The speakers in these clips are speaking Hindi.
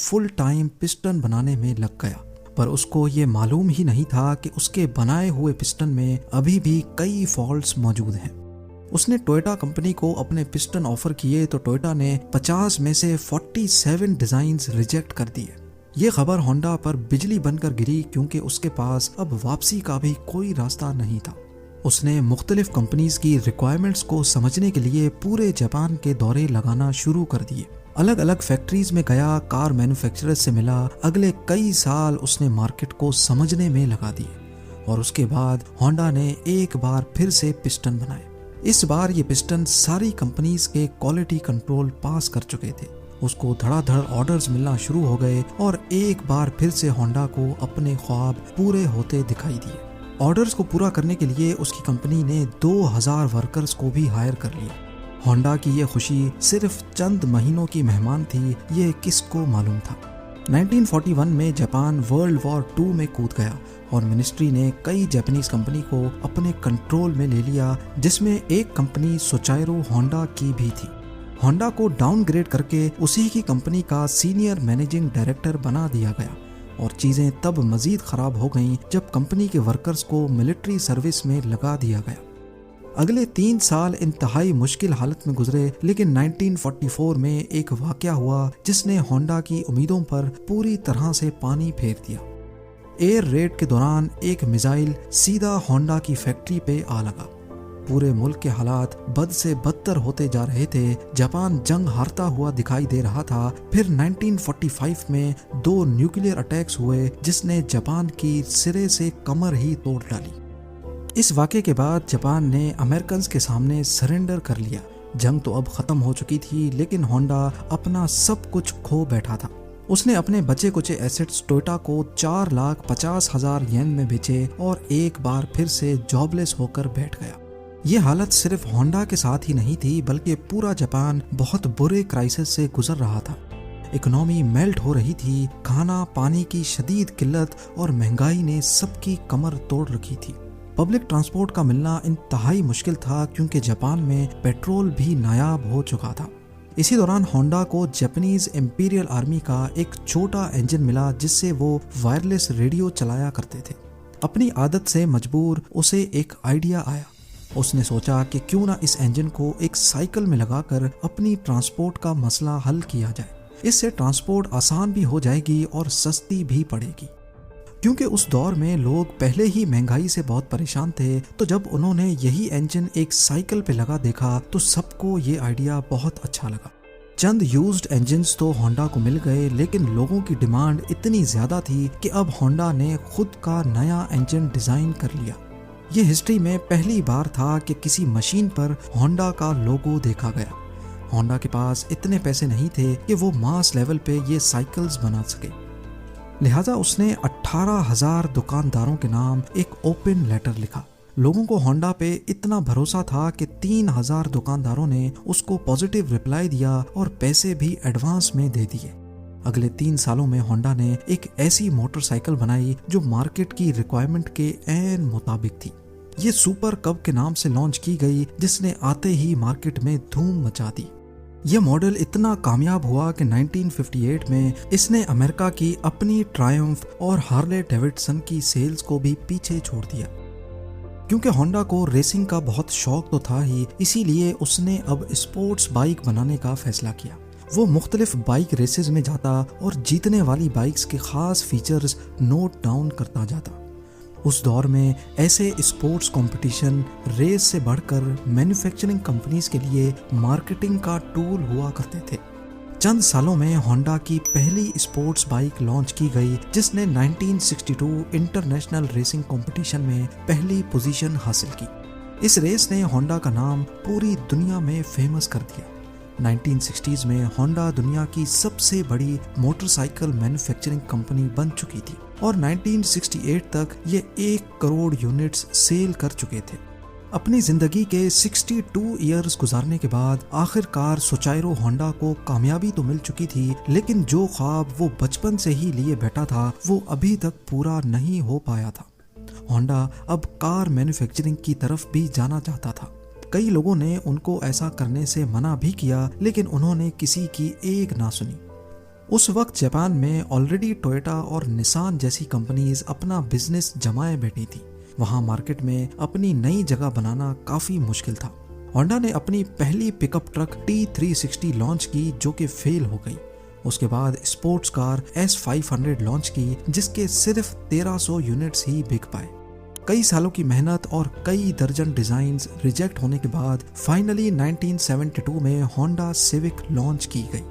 फुल टाइम पिस्टन बनाने में लग गया, पर उसको ये मालूम ही नहीं था कि उसके बनाए हुए पिस्टन में अभी भी कई फॉल्ट्स मौजूद हैं। उसने टोयोटा कंपनी को अपने पिस्टन ऑफर किए तो टोयोटा ने 50 में से 47 डिजाइन्स रिजेक्ट कर दिए। ये खबर होंडा पर बिजली बनकर गिरी, क्योंकि उसके पास अब वापसी का भी कोई रास्ता नहीं था। उसने मुख्तलिफ कंपनीज की रिक्वायरमेंट्स को समझने के लिए पूरे जापान के दौरे लगाना शुरू कर दिए। अलग अलग फैक्ट्रीज में गया, कार मैन्युफैक्चरर्स से मिला। अगले कई साल उसने मार्केट को समझने में लगा दिए और उसके बाद होंडा ने एक बार फिर से पिस्टन बनाए। इस बार ये पिस्टन सारी कंपनीज के क्वालिटी कंट्रोल पास कर चुके थे। उसको धड़ाधड़ ऑर्डर्स मिलना शुरू हो गए और एक बार फिर से होंडा को अपने ख्वाब पूरे होते दिखाई दिए। ऑर्डर्स को पूरा करने के लिए उसकी कंपनी ने 2000 वर्कर्स को भी हायर कर लिया। होंडा की ये खुशी सिर्फ चंद महीनों की मेहमान थी, ये किसको मालूम था। 1941 में जापान वर्ल्ड वॉर 2 में कूद गया और मिनिस्ट्री ने कई जापानीज कंपनी को अपने कंट्रोल में ले लिया, जिसमें एक कंपनी सोचाइरो होंडा की भी थी। होंडा को डाउनग्रेड करके उसी की कंपनी का सीनियर मैनेजिंग डायरेक्टर बना दिया गया और चीजें तब मजीद खराब हो गईं जब कंपनी के वर्कर्स को मिलिट्री सर्विस में लगा दिया गया। अगले 3 साल इंतहाई मुश्किल हालत में गुजरे, लेकिन 1944 में एक वाकया हुआ जिसने होंडा की उम्मीदों पर पूरी तरह से पानी फेर दिया। एयर रेड के दौरान एक मिसाइल सीधा होंडा की फैक्ट्री पे आ लगा। पूरे मुल्क के हालात बद से बदतर होते जा रहे थे। जापान जंग हारता हुआ दिखाई दे रहा था। फिर 1945 में 2 न्यूक्लियर अटैक्स हुए जिसने जापान की सिरे से कमर ही तोड़ डाली। इस वाक़े के बाद जापान ने अमेरिकन के सामने सरेंडर कर लिया। जंग तो अब खत्म हो चुकी थी, लेकिन होंडा अपना सब कुछ खो बैठा था। उसने अपने बचे कुचे एसेट्स टोयोटा को 4,50,000 येन में बेचे और एक बार फिर से जॉबलेस होकर बैठ गया। ये हालत सिर्फ होंडा के साथ ही नहीं थी, बल्कि पूरा जापान बहुत बुरे क्राइसिस से गुजर रहा था। इकोनॉमी मेल्ट हो रही थी। खाना पानी की शदीद किल्लत और महंगाई ने सबकी कमर तोड़ रखी थी। पब्लिक ट्रांसपोर्ट का मिलना इंतहाई मुश्किल था, क्योंकि जापान में पेट्रोल भी नायाब हो चुका था। इसी दौरान होंडा को जापानीज इंपीरियल आर्मी का एक छोटा इंजन मिला जिससे वो वायरलेस रेडियो चलाया करते थे। अपनी आदत से मजबूर उसे एक आइडिया आया। उसने सोचा कि क्यों ना इस इंजन को एक साइकिल में लगाकर अपनी ट्रांसपोर्ट का मसला हल किया जाए। इससे ट्रांसपोर्ट आसान भी हो जाएगी और सस्ती भी पड़ेगी। क्योंकि उस दौर में लोग पहले ही महंगाई से बहुत परेशान थे, तो जब उन्होंने यही इंजन एक साइकिल पे लगा देखा तो सबको ये आइडिया बहुत अच्छा लगा। चंद यूज्ड इंजन्स तो होंडा को मिल गए, लेकिन लोगों की डिमांड इतनी ज्यादा थी कि अब होंडा ने खुद का नया इंजन डिजाइन कर लिया। ये हिस्ट्री में पहली बार था कि किसी मशीन पर होंडा का लोगो देखा गया। होंडा के पास इतने पैसे नहीं थे कि वो मास लेवल पे ये साइकिल्स बना सके, लिहाजा उसने 18,000 दुकानदारों के नाम एक ओपन लेटर लिखा। लोगों को होंडा पे इतना भरोसा था कि 3,000 दुकानदारों ने उसको पॉजिटिव रिप्लाई दिया और पैसे भी एडवांस में दे दिए। अगले 3 सालों में होंडा ने एक ऐसी मोटरसाइकिल बनाई जो मार्केट की रिक्वायरमेंट के ऐन मुताबिक थी। ये सुपर कब के नाम से लॉन्च की गई, जिसने आते ही मार्केट में धूम मचा दी। यह मॉडल इतना कामयाब हुआ कि 1958 में इसने अमेरिका की अपनी ट्रायम्फ और हार्ले डेविडसन की सेल्स को भी पीछे छोड़ दिया। क्योंकि होंडा को रेसिंग का बहुत शौक तो था ही, इसीलिए उसने अब स्पोर्ट्स बाइक बनाने का फैसला किया। वो मुख्तलिफ बाइक रेसेस में जाता और जीतने वाली बाइक्स के खास फीचर्स नोट डाउन करता जाता। उस दौर में ऐसे स्पोर्ट्स कंपटीशन रेस से बढ़कर मैन्युफैक्चरिंग कंपनीज के लिए मार्केटिंग का टूल हुआ करते थे। चंद सालों में होंडा की पहली स्पोर्ट्स बाइक लॉन्च की गई, जिसने 1962 इंटरनेशनल रेसिंग कंपटीशन में पहली पोजीशन हासिल की। इस रेस ने होंडा का नाम पूरी दुनिया में फेमस कर दिया। 1960s में होंडा दुनिया की सबसे बड़ी मोटरसाइकिल मैन्युफैक्चरिंग कंपनी बन चुकी थी और 1968 तक ये 1 करोड़ यूनिट्स सेल कर चुके थे। अपनी जिंदगी के 62 इयर्स गुजारने के बाद आखिरकार सोचाइरो होंडा को कामयाबी तो मिल चुकी थी, लेकिन जो ख्वाब वो बचपन से ही लिए बैठा था वो अभी तक पूरा नहीं हो पाया था। होंडा अब कार मैन्युफैक्चरिंग की तरफ भी जाना चाहता था। कई लोगों ने उनको ऐसा करने से मना भी किया, लेकिन उन्होंने किसी की एक ना सुनी। उस वक्त जापान में ऑलरेडी टोयोटा और निसान जैसी कंपनीज अपना बिजनेस जमाए बैठी थी। वहां मार्केट में अपनी नई जगह बनाना काफी मुश्किल था। होंडा ने अपनी पहली पिकअप ट्रक T360 लॉन्च की जो कि फेल हो गई। उसके बाद स्पोर्ट्स कार S500 लॉन्च की जिसके सिर्फ 1300 यूनिट्स ही बिक पाए। कई सालों की मेहनत और कई दर्जन डिजाइन्स रिजेक्ट होने के बाद फाइनली 1972 में होंडा सिविक लॉन्च की गई।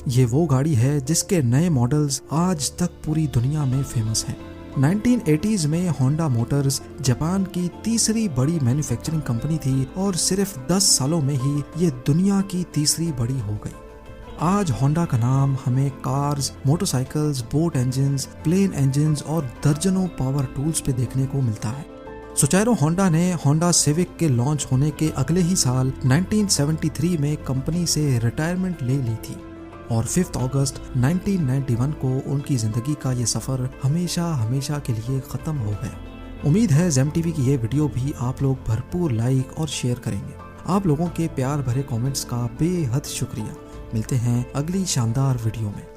ये वो गाड़ी है जिसके नए मॉडल्स आज तक पूरी दुनिया में फेमस हैं। 1980s में होंडा मोटर्स जापान की तीसरी बड़ी मैन्युफैक्चरिंग कंपनी थी और सिर्फ 10 सालों में ही ये दुनिया की तीसरी बड़ी हो गई। आज होंडा का नाम हमें cars, motorcycles, boat engines, plane engines और दर्जनों पावर टूल्स पे देखने को मिलता है। सुचारो होंडा ने होंडा सिविक के लॉन्च होने के अगले ही साल 1973 में कंपनी से रिटायरमेंट ले ली थी और 5 अगस्त 1991 को उनकी जिंदगी का ये सफर हमेशा हमेशा के लिए खत्म हो गया। उम्मीद है जेम टीवी की ये वीडियो भी आप लोग भरपूर लाइक और शेयर करेंगे। आप लोगों के प्यार भरे कमेंट्स का बेहद शुक्रिया। मिलते हैं अगली शानदार वीडियो में।